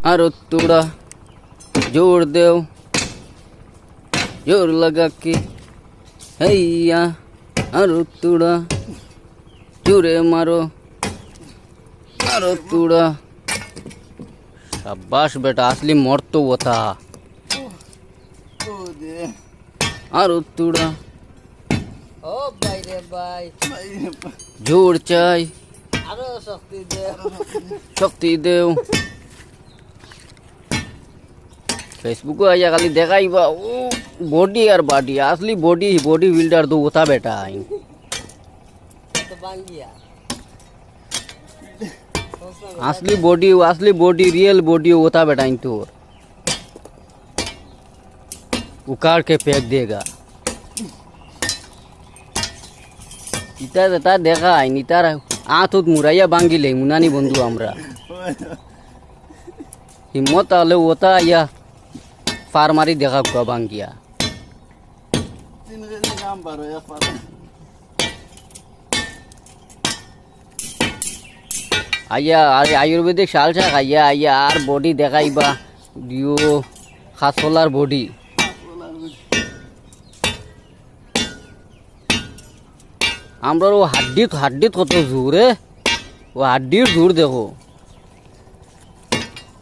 आरो थोड़ा जोर दो, जोर लगा के हैया, आरो थोड़ा जोरे मारो, आरो थोड़ा। शाबाश बेटा, असली मोड़ तो वो था। आरो थोड़ा ओ भाई रे भाई, जोर चाय, आरो शक्ति दे, शक्ति देव। फेसबुक आया खाली देखा ही बा ओ बॉडी यार बॉडी, असली बॉडी बॉडी बिल्डर तो होता बेटा। तो बांग गया असली बॉडी रियल बॉडी होता बेटा। इन तो उखाड़ के फेंक देगा। इता देखा है इतार आँत मुराइया बांगी ले मुनानी बंधु हमरा हिम्मत आले होता या फार्मारी देखा का बांगिया। आया आयुर्वेदिक शाल छा आया आया आर बॉडी देखाई बा दियो खासोलार बॉडी। আমরা ও হাড্ডি কত জোর রে, ও হাড্ডির জোর দেখো।